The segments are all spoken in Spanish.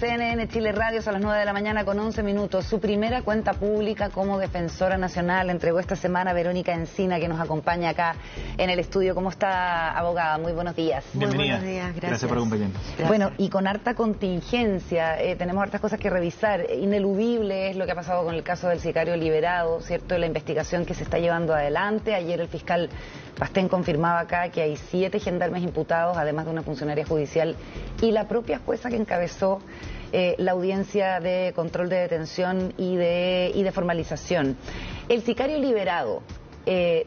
CNN Chile Radio, a las 9 de la mañana con 11 minutos. Su primera cuenta pública como defensora nacional entregó esta semana Verónica Encina, que nos acompaña acá en el estudio. ¿Cómo está, abogada? Muy buenos días. Bienvenida. Muy buenos días, gracias. Gracias por acompañarnos. Gracias. Bueno, y con harta contingencia, tenemos hartas cosas que revisar. Ineludible es lo que ha pasado con el caso del sicario liberado, ¿cierto? La investigación que se está llevando adelante. Ayer el fiscal Pastén confirmaba acá que hay 7 gendarmes imputados, además de una funcionaria judicial, y la propia jueza que encabezó la audiencia de control de detención y de formalización. El sicario liberado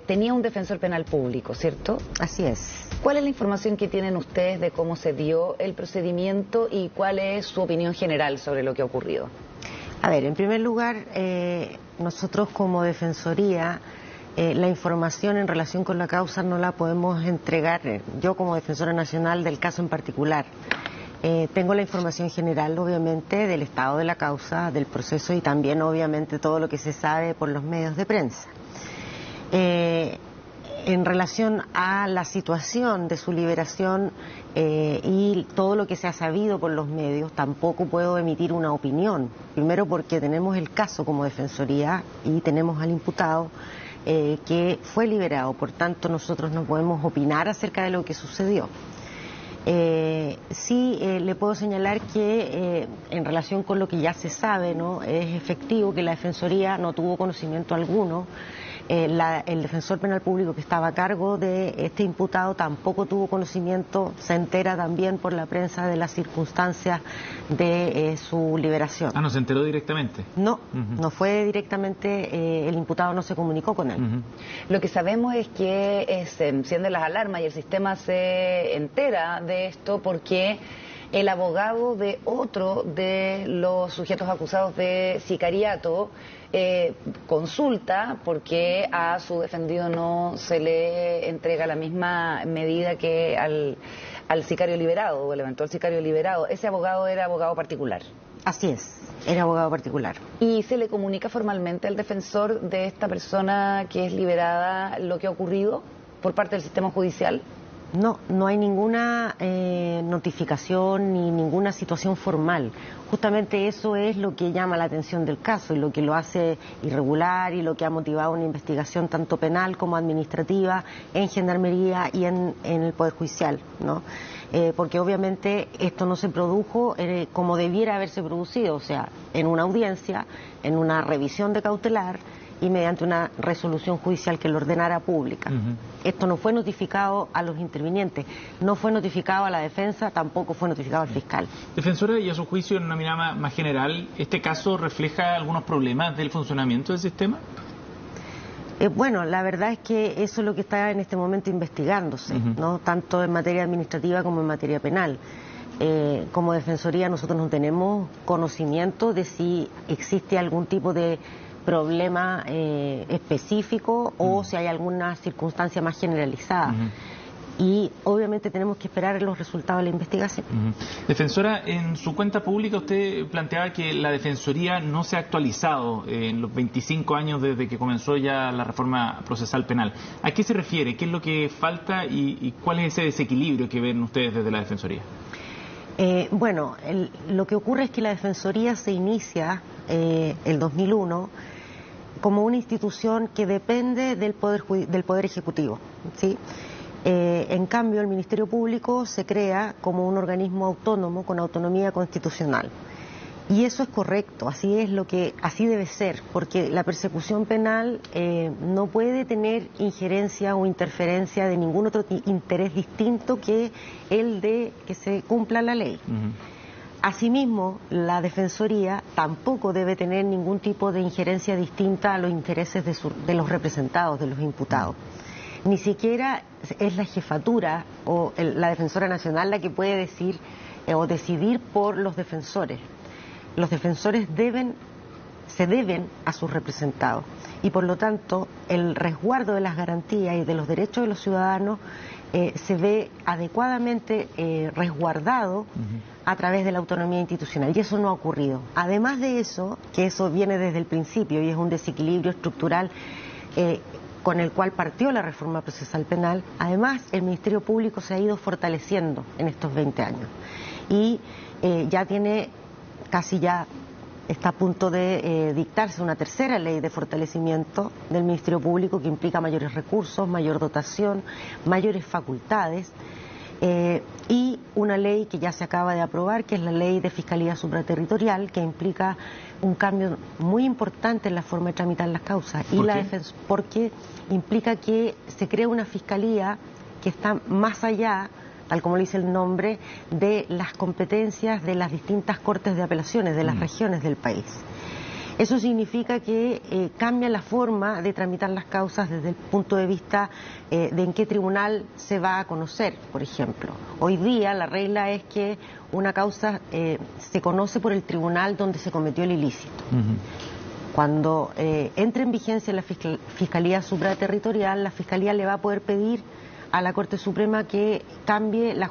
tenía un defensor penal público, ¿cierto? Así es. ¿Cuál es la información que tienen ustedes de cómo se dio el procedimiento y cuál es su opinión general sobre lo que ha ocurrido? A ver, en primer lugar, nosotros como Defensoría, la información en relación con la causa no la podemos entregar, yo como Defensora Nacional del caso en particular. Tengo la información general, obviamente, del estado de la causa, del proceso y también, obviamente, todo lo que se sabe por los medios de prensa. En relación a la situación de su liberación y todo lo que se ha sabido por los medios, tampoco puedo emitir una opinión. Primero porque tenemos el caso como Defensoría y tenemos al imputado que fue liberado, por tanto nosotros no podemos opinar acerca de lo que sucedió. Sí le puedo señalar que en relación con lo que ya se sabe, ¿no? Es efectivo que la Defensoría no tuvo conocimiento alguno. El defensor penal público que estaba a cargo de este imputado tampoco tuvo conocimiento, se entera también por la prensa de las circunstancias de su liberación. Ah, ¿no se enteró directamente? No, no fue directamente, el imputado no se comunicó con él. Lo que sabemos es que se encienden las alarmas y el sistema se entera de esto porque el abogado de otro de los sujetos acusados de sicariato consulta porque a su defendido no se le entrega la misma medida que al sicario liberado o el eventual sicario liberado. Ese abogado era abogado particular. Así es, era abogado particular. ¿Y se le comunica formalmente al defensor de esta persona que es liberada lo que ha ocurrido por parte del sistema judicial? No, no hay ninguna notificación ni ninguna situación formal. Justamente eso es lo que llama la atención del caso y lo que lo hace irregular y lo que ha motivado una investigación tanto penal como administrativa en Gendarmería y en el Poder Judicial, ¿no? Porque obviamente esto no se produjo como debiera haberse producido, o sea, en una audiencia, en una revisión de cautelar y mediante una resolución judicial que lo ordenara pública. Esto no fue notificado a los intervinientes, no fue notificado a la defensa, tampoco fue notificado al fiscal. Defensora, y a su juicio, en una mirada más general, ¿este caso refleja algunos problemas del funcionamiento del sistema? Bueno, la verdad es que eso es lo que está en este momento investigándose, ¿no? Tanto en materia administrativa como en materia penal. Como Defensoría nosotros no tenemos conocimiento de si existe algún tipo de problema específico o si hay alguna circunstancia más generalizada. Y obviamente tenemos que esperar los resultados de la investigación. Defensora, en su cuenta pública usted planteaba que la Defensoría no se ha actualizado en los 25 años desde que comenzó ya la reforma procesal penal. ¿A qué se refiere? ¿Qué es lo que falta y cuál es ese desequilibrio que ven ustedes desde la Defensoría? Bueno, lo que ocurre es que la Defensoría se inicia el 2001 como una institución que depende del Poder Ejecutivo, ¿sí? En cambio, el Ministerio Público se crea como un organismo autónomo con autonomía constitucional. Y eso es correcto, así debe ser, porque la persecución penal no puede tener injerencia o interferencia de ningún otro interés distinto que el de que se cumpla la ley. Asimismo, la Defensoría tampoco debe tener ningún tipo de injerencia distinta a los intereses de los representados, de los imputados. Ni siquiera es la jefatura o la Defensora Nacional la que puede decir o decidir por los defensores. Los defensores se deben a sus representados y por lo tanto el resguardo de las garantías y de los derechos de los ciudadanos se ve adecuadamente resguardado a través de la autonomía institucional y eso no ha ocurrido. Además de eso, que eso viene desde el principio y es un desequilibrio estructural con el cual partió la reforma procesal penal, además el Ministerio Público se ha ido fortaleciendo en estos 20 años y ya tiene casi ya está a punto de dictarse una tercera ley de fortalecimiento del Ministerio Público que implica mayores recursos, mayor dotación, mayores facultades, y una ley que ya se acaba de aprobar, que es la Ley de Fiscalía Supraterritorial, que implica un cambio muy importante en la forma de tramitar las causas. Y la defensa, porque implica que se crea una fiscalía que está más allá, tal como lo dice el nombre, de las competencias de las distintas cortes de apelaciones de las regiones del país. Eso significa que cambia la forma de tramitar las causas desde el punto de vista de en qué tribunal se va a conocer, por ejemplo. Hoy día la regla es que una causa se conoce por el tribunal donde se cometió el ilícito. Cuando entre en vigencia la Fiscalía Supraterritorial, la Fiscalía le va a poder pedir a la Corte Suprema que cambie la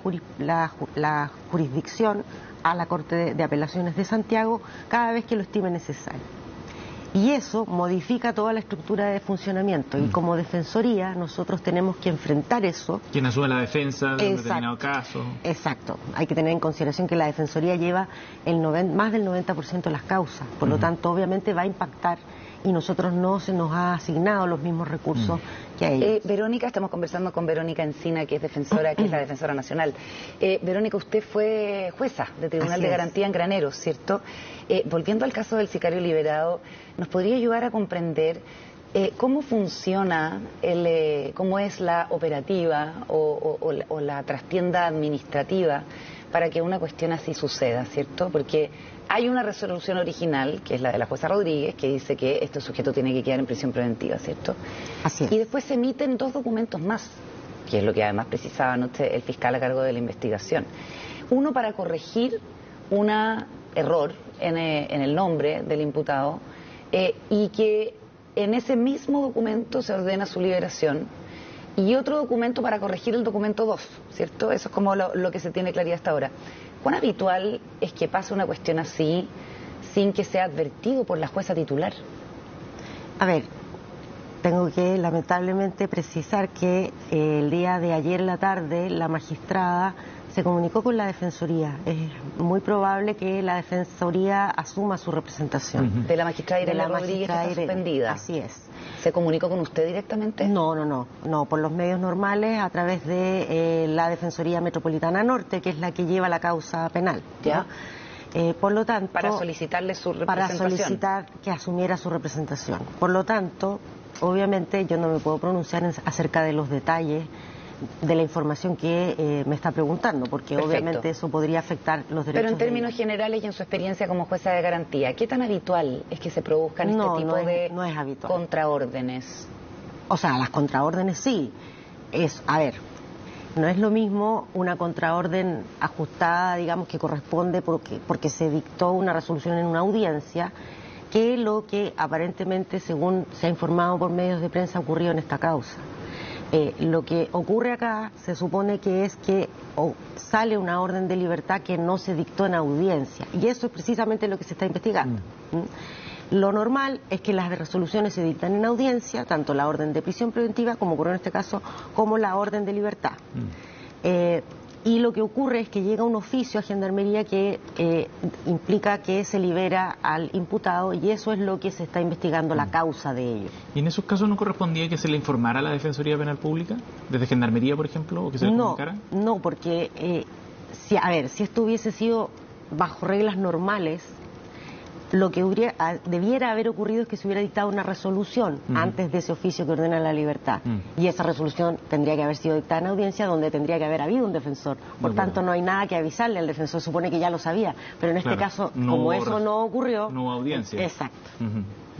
jurisdicción a la Corte de Apelaciones de Santiago cada vez que lo estime necesario. Y eso modifica toda la estructura de funcionamiento. Y como Defensoría nosotros tenemos que enfrentar eso. ¿Quién asume la defensa de un determinado caso? Exacto. Hay que tener en consideración que la Defensoría lleva más del 90% de las causas. Por lo tanto, obviamente va a impactar y nosotros no se nos ha asignado los mismos recursos que a ellos. Verónica, estamos conversando con Verónica Encina, que es defensora, que es la defensora nacional. Verónica, usted fue jueza de Tribunal de Garantía en Graneros, ¿cierto? Volviendo al caso del sicario liberado, ¿nos podría ayudar a comprender cómo funciona, cómo es la operativa o la trastienda administrativa para que una cuestión así suceda, ¿cierto? Porque hay una resolución original, que es la de la jueza Rodríguez, que dice que este sujeto tiene que quedar en prisión preventiva, ¿cierto? Así es. Y después se emiten 2 documentos más, que es lo que además precisaba anoche el fiscal a cargo de la investigación. Uno para corregir un error en el nombre del imputado y que en ese mismo documento se ordena su liberación, y otro documento para corregir el documento 2, ¿cierto? Eso es como lo que se tiene claridad hasta ahora. ¿Cuán habitual es que pase una cuestión así sin que sea advertido por la jueza titular? A ver, tengo que lamentablemente precisar que el día de ayer en la tarde la magistrada se comunicó con la Defensoría. Es muy probable que la Defensoría asuma su representación. De la magistrada Irene Rodríguez, que está suspendida. Así es. ¿Se comunicó con usted directamente? No, por los medios normales, a través de la Defensoría Metropolitana Norte, que es la que lleva la causa penal. ¿Ya? Por lo tanto, para solicitarle su representación. Para solicitar que asumiera su representación. Por lo tanto, obviamente yo no me puedo pronunciar acerca de los detalles de la información que me está preguntando, porque obviamente eso podría afectar los derechos. Pero en términos generales y en su experiencia como jueza de garantía, ¿qué tan habitual es que se produzcan este tipo de contraórdenes? O sea, las contraórdenes sí. A ver, no es lo mismo una contraorden ajustada, digamos, que corresponde porque se dictó una resolución en una audiencia, que lo que aparentemente, según se ha informado por medios de prensa, ocurrió en esta causa. Lo que ocurre acá se supone que es que sale una orden de libertad que no se dictó en audiencia, y eso es precisamente lo que se está investigando. Lo normal es que las resoluciones se dictan en audiencia, tanto la orden de prisión preventiva, como ocurrió en este caso, como la orden de libertad. Y lo que ocurre es que llega un oficio a Gendarmería que implica que se libera al imputado, y eso es lo que se está investigando, la causa de ello. ¿Y en esos casos no correspondía que se le informara a la Defensoría Penal Pública, desde Gendarmería, por ejemplo, o que se le comunicara? No, porque si esto hubiese sido bajo reglas normales, lo que debiera haber ocurrido es que se hubiera dictado una resolución antes de ese oficio que ordena la libertad. Y esa resolución tendría que haber sido dictada en audiencia, donde tendría que haber habido un defensor. Por tanto, no hay nada que avisarle al defensor, supone que ya lo sabía. Pero en este caso, como eso no ocurrió... No hubo audiencia. Exacto.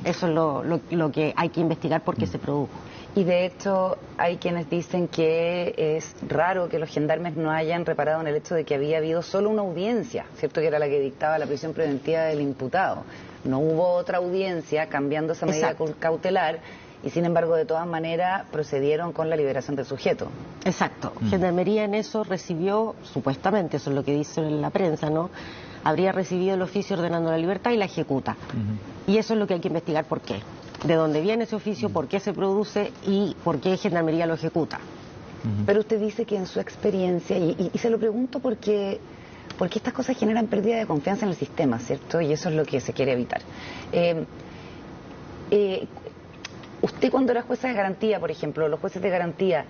Eso es lo que hay que investigar porque se produjo. Y de hecho hay quienes dicen que es raro que los gendarmes no hayan reparado en el hecho de que había habido solo una audiencia, ¿cierto? Que era la que dictaba la prisión preventiva del imputado. No hubo otra audiencia cambiando esa medida cautelar, y sin embargo de todas maneras procedieron con la liberación del sujeto. Exacto. Gendarmería en eso recibió, supuestamente, eso es lo que dice en la prensa, ¿no? Habría recibido el oficio ordenando la libertad y la ejecuta. Y eso es lo que hay que investigar, por qué. De dónde viene ese oficio, por qué se produce y por qué Gendarmería lo ejecuta. Pero usted dice que en su experiencia, y se lo pregunto porque porque estas cosas generan pérdida de confianza en el sistema, ¿cierto? Y eso es lo que se quiere evitar. Usted cuando era jueza de garantía, por ejemplo, los jueces de garantía,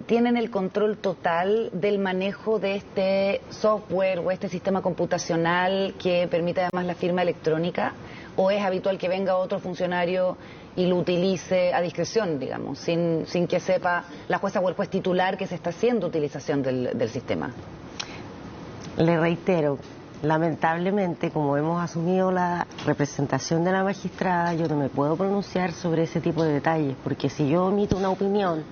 ¿tienen el control total del manejo de este software o este sistema computacional que permite además la firma electrónica? ¿O es habitual que venga otro funcionario y lo utilice a discreción, digamos, sin que sepa la jueza o el juez titular que se está haciendo utilización del sistema? Le reitero, lamentablemente, como hemos asumido la representación de la magistrada, yo no me puedo pronunciar sobre ese tipo de detalles, porque si yo emito una opinión,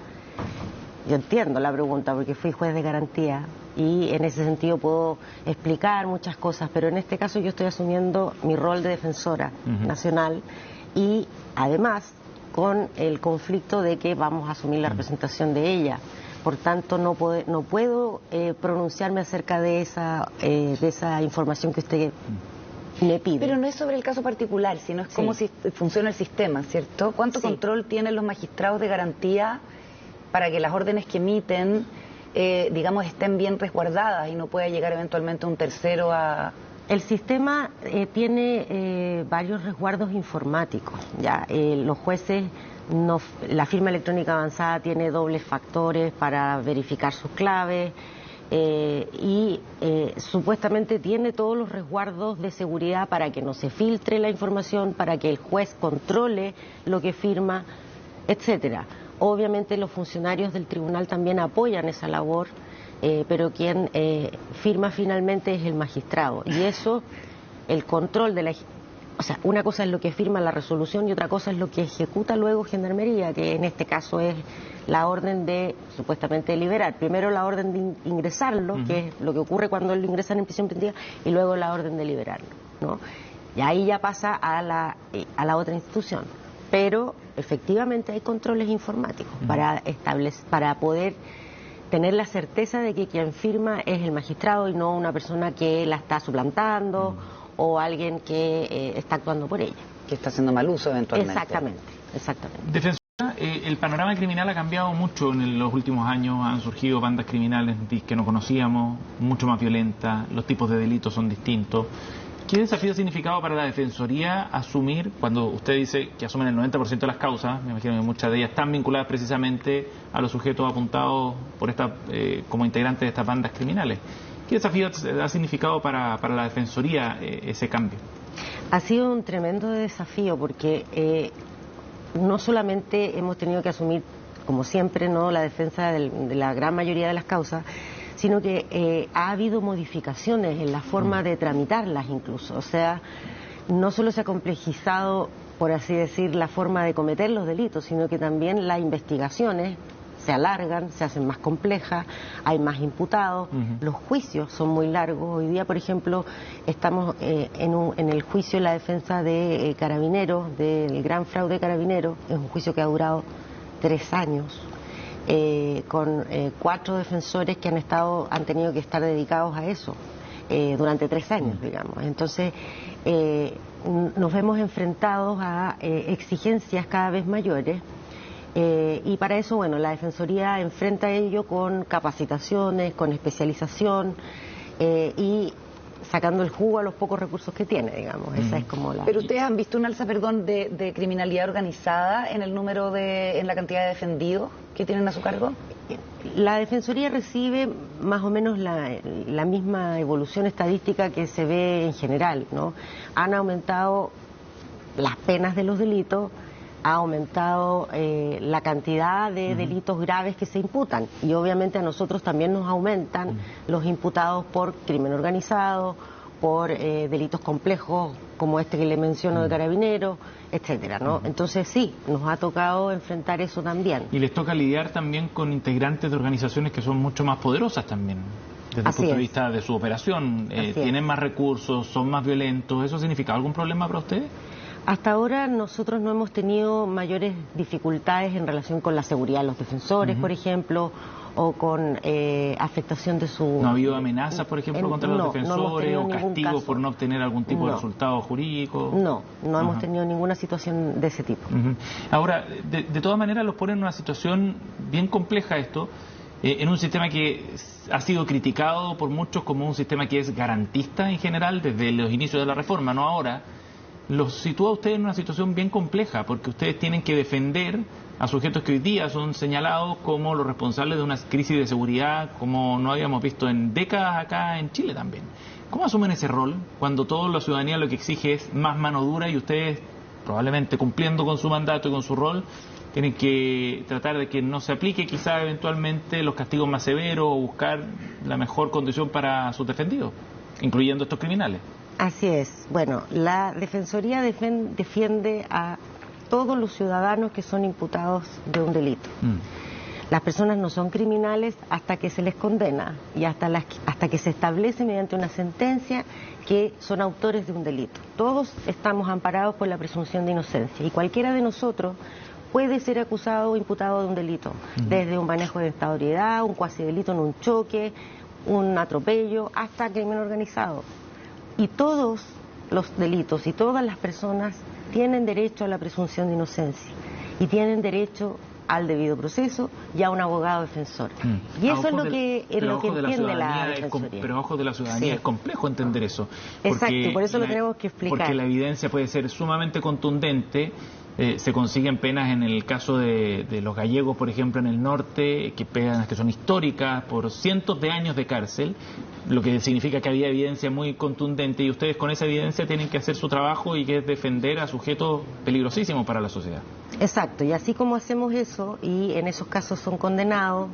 yo entiendo la pregunta porque fui juez de garantía y en ese sentido puedo explicar muchas cosas, pero en este caso yo estoy asumiendo mi rol de defensora nacional y además con el conflicto de que vamos a asumir la representación de ella. Por tanto, no puedo pronunciarme acerca de esa información que usted me pide. Pero no es sobre el caso particular, sino es cómo funciona el sistema, ¿cierto? ¿Cuánto control tienen los magistrados de garantía para que las órdenes que emiten, digamos, estén bien resguardadas y no pueda llegar eventualmente un tercero a... El sistema tiene varios resguardos informáticos. Ya los jueces, la firma electrónica avanzada tiene dobles factores para verificar sus claves y supuestamente tiene todos los resguardos de seguridad para que no se filtre la información, para que el juez controle lo que firma, etcétera. Obviamente los funcionarios del tribunal también apoyan esa labor, pero quien firma finalmente es el magistrado. Y eso, el control de la... O sea, una cosa es lo que firma la resolución y otra cosa es lo que ejecuta luego Gendarmería, que en este caso es la orden de, supuestamente, liberar. Primero la orden de ingresarlo, que es lo que ocurre cuando lo ingresan en prisión preventiva, y luego la orden de liberarlo, ¿no? Y ahí ya pasa a la otra institución. Pero efectivamente hay controles informáticos para poder tener la certeza de que quien firma es el magistrado y no una persona que la está suplantando o alguien que está actuando por ella. Que está haciendo mal uso eventualmente. Exactamente. Defensora, el panorama criminal ha cambiado mucho en los últimos años. Han surgido bandas criminales que no conocíamos, mucho más violentas, los tipos de delitos son distintos. ¿Qué desafío ha significado para la Defensoría asumir, cuando usted dice que asumen el 90% de las causas, me imagino que muchas de ellas están vinculadas precisamente a los sujetos apuntados por como integrantes de estas bandas criminales? ¿Qué desafío ha significado para la Defensoría ese cambio? Ha sido un tremendo desafío porque no solamente hemos tenido que asumir, como siempre, no la defensa de la gran mayoría de las causas, sino que ha habido modificaciones en la forma de tramitarlas incluso. O sea, no solo se ha complejizado, por así decir, la forma de cometer los delitos, sino que también las investigaciones se alargan, se hacen más complejas, hay más imputados, los juicios son muy largos. Hoy día, por ejemplo, estamos en el juicio en la defensa de Carabineros, del gran fraude Carabineros. Es un juicio que ha durado 3 años. Con 4 defensores que han tenido que estar dedicados a eso durante 3 años, digamos. Entonces, nos vemos enfrentados a exigencias cada vez mayores y para eso, bueno, la Defensoría enfrenta ello con capacitaciones, con especialización y sacando el jugo a los pocos recursos que tiene, digamos. Esa es como la... Pero ustedes han visto un alza, de criminalidad organizada en el número en la cantidad de defendidos que tienen a su cargo. La Defensoría recibe más o menos la misma evolución estadística que se ve en general, ¿no? Han aumentado las penas de los delitos, ha aumentado la cantidad de delitos graves que se imputan y obviamente a nosotros también nos aumentan los imputados por crimen organizado, por delitos complejos como este que le menciono de Carabineros, etcétera, ¿no? Entonces sí, nos ha tocado enfrentar eso también. Y les toca lidiar también con integrantes de organizaciones que son mucho más poderosas también, desde el punto de vista de su operación. Tienen más recursos, son más violentos. ¿Eso significa algún problema para ustedes? Hasta ahora nosotros no hemos tenido mayores dificultades en relación con la seguridad de los defensores, por ejemplo, o con afectación de su... ¿No ha habido amenazas, por ejemplo, contra los defensores o castigos por no obtener algún tipo de resultado jurídico? No hemos tenido ninguna situación de ese tipo. Ahora, de todas maneras los pone en una situación bien compleja esto, en un sistema que ha sido criticado por muchos como un sistema que es garantista en general desde los inicios de la reforma, no ahora, los sitúa a ustedes en una situación bien compleja, porque ustedes tienen que defender a sujetos que hoy día son señalados como los responsables de una crisis de seguridad como no habíamos visto en décadas acá en Chile también. ¿Cómo asumen ese rol cuando toda la ciudadanía lo que exige es más mano dura y ustedes, probablemente cumpliendo con su mandato y con su rol, tienen que tratar de que no se aplique quizá eventualmente los castigos más severos o buscar la mejor condición para sus defendidos, incluyendo estos criminales? Así es. Bueno, la Defensoría defiende a todos los ciudadanos que son imputados de un delito. Las personas no son criminales hasta que se les condena y hasta que se establece mediante una sentencia que son autores de un delito. Todos estamos amparados por la presunción de inocencia y cualquiera de nosotros puede ser acusado o imputado de un delito, desde un manejo de estado de ebriedad, un cuasidelito en un choque, un atropello, hasta crimen organizado. Y todos los delitos y todas las personas tienen derecho a la presunción de inocencia y tienen derecho al debido proceso y a un abogado defensor. Y eso es lo que entiende la Defensoría. Pero a ojos de la ciudadanía es complejo entender eso. Exacto, y por eso lo tenemos que explicar. Porque la evidencia puede ser sumamente contundente. Se consiguen penas en el caso de los gallegos, por ejemplo, en el norte, penas que son históricas por cientos de años de cárcel, lo que significa que había evidencia muy contundente y ustedes con esa evidencia tienen que hacer su trabajo y que es defender a sujetos peligrosísimos para la sociedad. Exacto, y así como hacemos eso y en esos casos son condenados,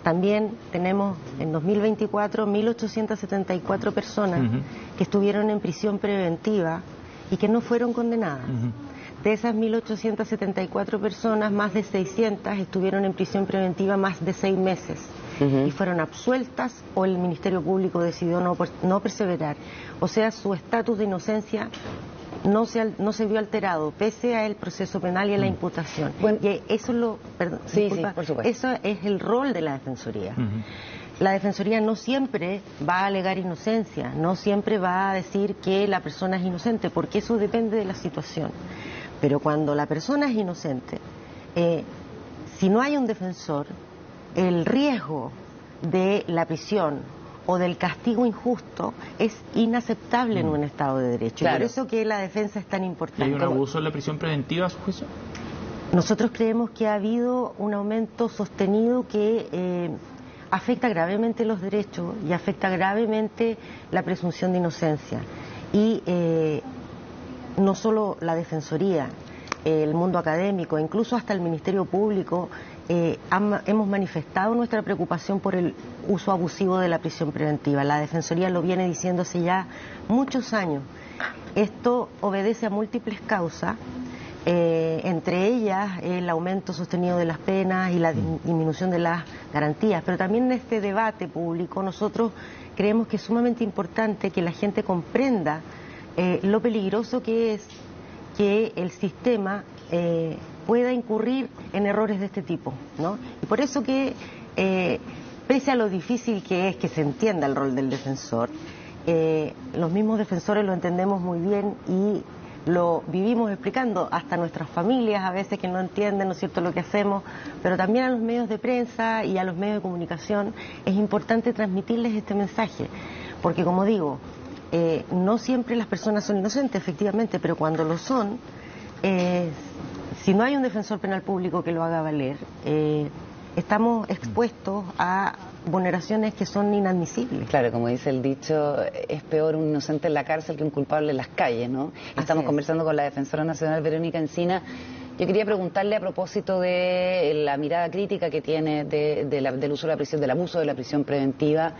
también tenemos en 2024 1.874 personas que estuvieron en prisión preventiva y que no fueron condenadas. De esas 1.874 personas, más de 600 estuvieron en prisión preventiva más de 6 meses y fueron absueltas o el Ministerio Público decidió no perseverar. O sea, su estatus de inocencia no se vio alterado, pese al proceso penal y a la imputación. Bueno, y eso por supuesto. Eso es el rol de la Defensoría. La Defensoría no siempre va a alegar inocencia, no siempre va a decir que la persona es inocente, porque eso depende de la situación. Pero cuando la persona es inocente, si no hay un defensor, el riesgo de la prisión o del castigo injusto es inaceptable en un Estado de Derecho. Claro. Y por eso que la defensa es tan importante. ¿Hay un abuso en la prisión preventiva a su juicio? Nosotros creemos que ha habido un aumento sostenido que afecta gravemente los derechos y afecta gravemente la presunción de inocencia. Y no solo la Defensoría, el mundo académico, incluso hasta el Ministerio Público, hemos manifestado nuestra preocupación por el uso abusivo de la prisión preventiva. La Defensoría lo viene diciendo hace ya muchos años. Esto obedece a múltiples causas, entre ellas el aumento sostenido de las penas y la disminución de las garantías, pero también en este debate público nosotros creemos que es sumamente importante que la gente comprenda lo peligroso que es que el sistema pueda incurrir en errores de este tipo, ¿no? Y por eso que, pese a lo difícil que es que se entienda el rol del defensor, los mismos defensores lo entendemos muy bien y lo vivimos explicando hasta a nuestras familias a veces que no entienden, ¿no es cierto?, lo que hacemos, pero también a los medios de prensa y a los medios de comunicación es importante transmitirles este mensaje, porque como digo, no siempre las personas son inocentes, efectivamente, pero cuando lo son, si no hay un defensor penal público que lo haga valer, estamos expuestos a vulneraciones que son inadmisibles. Claro, como dice el dicho, es peor un inocente en la cárcel que un culpable en las calles, ¿no? Estamos conversando con la Defensora Nacional, Verónica Encina. Yo quería preguntarle a propósito de la mirada crítica que tiene del uso de la prisión, del abuso de la prisión preventiva,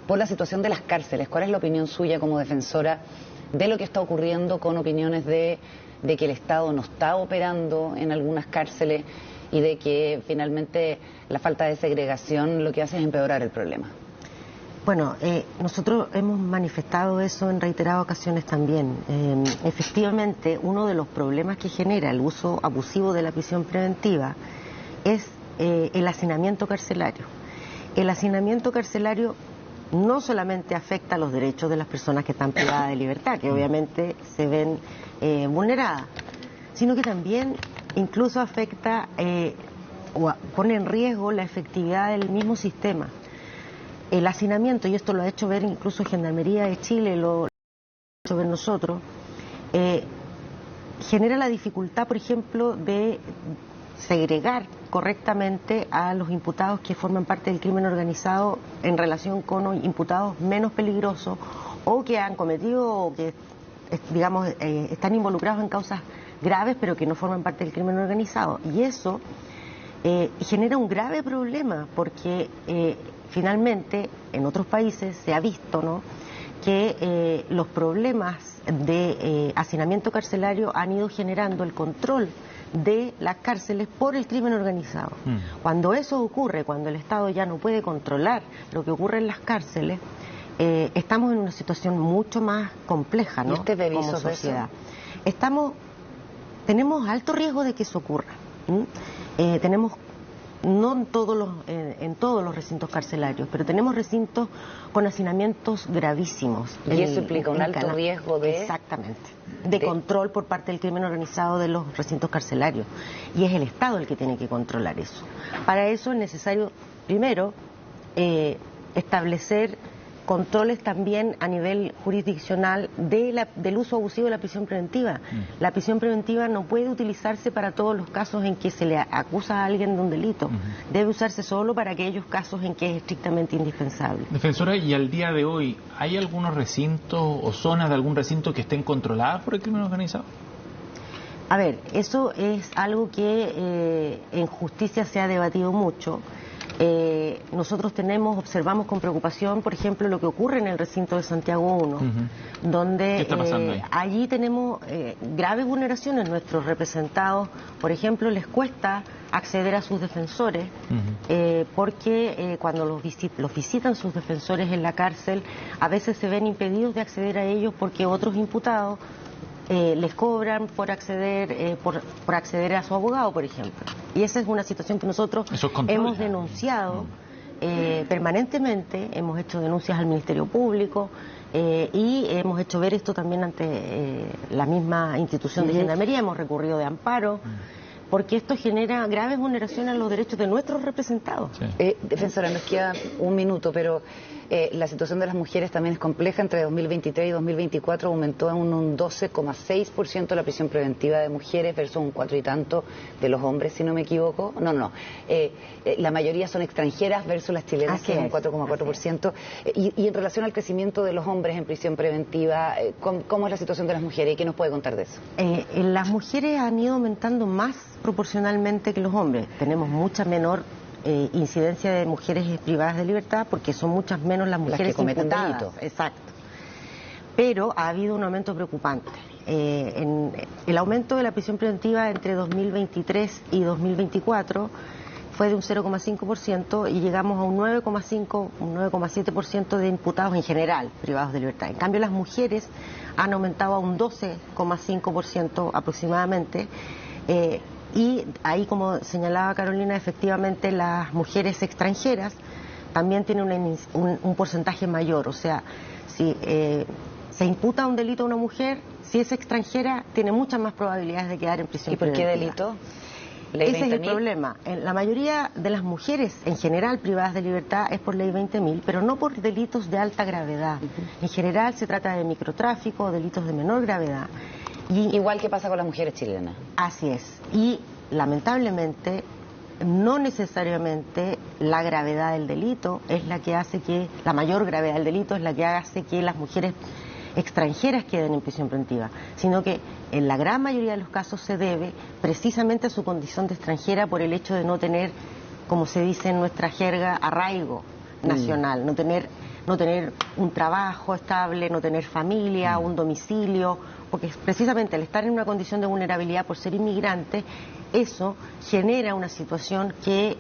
por la situación de las cárceles. ¿Cuál es la opinión suya como defensora de lo que está ocurriendo con opiniones de que el Estado no está operando en algunas cárceles y de que finalmente la falta de segregación lo que hace es empeorar el problema? Bueno, nosotros hemos manifestado eso en reiteradas ocasiones también. Efectivamente, uno de los problemas que genera el uso abusivo de la prisión preventiva es el hacinamiento carcelario. El hacinamiento carcelario no solamente afecta los derechos de las personas que están privadas de libertad, que obviamente se ven vulneradas, sino que también incluso afecta pone en riesgo la efectividad del mismo sistema. El hacinamiento, y esto lo ha hecho ver incluso Gendarmería de Chile, lo ha hecho ver nosotros, genera la dificultad, por ejemplo, de segregar correctamente a los imputados que forman parte del crimen organizado en relación con imputados menos peligrosos o que han cometido o que, digamos, están involucrados en causas graves pero que no forman parte del crimen organizado. Y eso genera un grave problema porque finalmente en otros países se ha visto, ¿no?, que los problemas de hacinamiento carcelario han ido generando el control de las cárceles por el crimen organizado. Cuando eso ocurre, cuando el Estado ya no puede controlar lo que ocurre en las cárceles, estamos en una situación mucho más compleja, ¿no?, como sociedad. Tenemos alto riesgo de que eso ocurra. Tenemos, no en todos los recintos carcelarios, pero tenemos recintos con hacinamientos gravísimos. Y eso implica un alto riesgo de... Exactamente. De control por parte del crimen organizado de los recintos carcelarios. Y es el Estado el que tiene que controlar eso. Para eso es necesario, primero, establecer controles también a nivel jurisdiccional del uso abusivo de la prisión preventiva. La prisión preventiva no puede utilizarse para todos los casos en que se le acusa a alguien de un delito. Debe usarse solo para aquellos casos en que es estrictamente indispensable. Defensora, y al día de hoy, ¿hay algunos recintos o zonas de algún recinto que estén controladas por el crimen organizado? A ver, eso es algo que en justicia se ha debatido mucho. Nosotros observamos con preocupación, por ejemplo, lo que ocurre en el recinto de Santiago I, donde ¿qué está pasando ahí? Allí tenemos graves vulneraciones. Nuestros representados, por ejemplo, les cuesta acceder a sus defensores, porque cuando los visitan sus defensores en la cárcel, a veces se ven impedidos de acceder a ellos porque otros imputados les cobran por acceder a su abogado, por ejemplo. Y esa es una situación que nosotros hemos denunciado permanentemente, hemos hecho denuncias al Ministerio Público y hemos hecho ver esto también ante la misma institución de Gendarmería, hemos recurrido de amparo, porque esto genera graves vulneraciones a los derechos de nuestros representados. Defensora, nos queda un minuto, pero la situación de las mujeres también es compleja. Entre 2023 y 2024 aumentó en un 12,6% la prisión preventiva de mujeres versus un 4 y tanto de los hombres, si no me equivoco. La mayoría son extranjeras versus las chilenas, que es un 4,4%. Y en relación al crecimiento de los hombres en prisión preventiva, ¿cómo es la situación de las mujeres y qué nos puede contar de eso? Las mujeres han ido aumentando más proporcionalmente que los hombres. Tenemos mucha menor incidencia de mujeres privadas de libertad porque son muchas menos las mujeres que cometen delitos. Exacto. Pero ha habido un aumento preocupante. El aumento de la prisión preventiva entre 2023 y 2024 fue de un 0,5% y llegamos a un 9,5, un 9,7% de imputados en general privados de libertad. En cambio, las mujeres han aumentado a un 12,5% aproximadamente. Y ahí, como señalaba Carolina, efectivamente las mujeres extranjeras también tienen un porcentaje mayor. O sea, si se imputa un delito a una mujer, si es extranjera, tiene muchas más probabilidades de quedar en prisión preventiva. ¿Y por qué delito? Ese es el problema. La mayoría de las mujeres, en general, privadas de libertad, es por ley 20.000, pero no por delitos de alta gravedad. En general se trata de microtráfico o delitos de menor gravedad. Igual que pasa con las mujeres chilenas. Así es. Y lamentablemente, no necesariamente la gravedad del delito es la que hace que, la mayor gravedad del delito es la que hace que las mujeres extranjeras queden en prisión preventiva, sino que en la gran mayoría de los casos se debe precisamente a su condición de extranjera por el hecho de no tener, como se dice en nuestra jerga, arraigo nacional, no tener un trabajo estable, no tener familia, un domicilio, porque precisamente al estar en una condición de vulnerabilidad por ser inmigrante, eso genera una situación que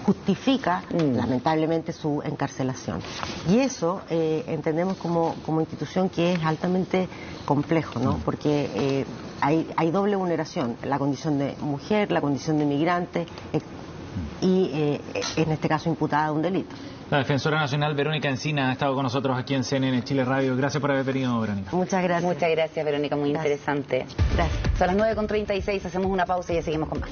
justifica lamentablemente su encarcelación. Y eso entendemos como institución que es altamente complejo, ¿no? Porque hay doble vulneración, la condición de mujer, la condición de migrante y en este caso imputada de un delito. La defensora nacional Verónica Encina ha estado con nosotros aquí en CNN Chile Radio. Gracias por haber venido, Verónica. Muchas gracias. Muchas gracias, Verónica, muy interesante. Gracias. Son las 9:36, hacemos una pausa y ya seguimos con más.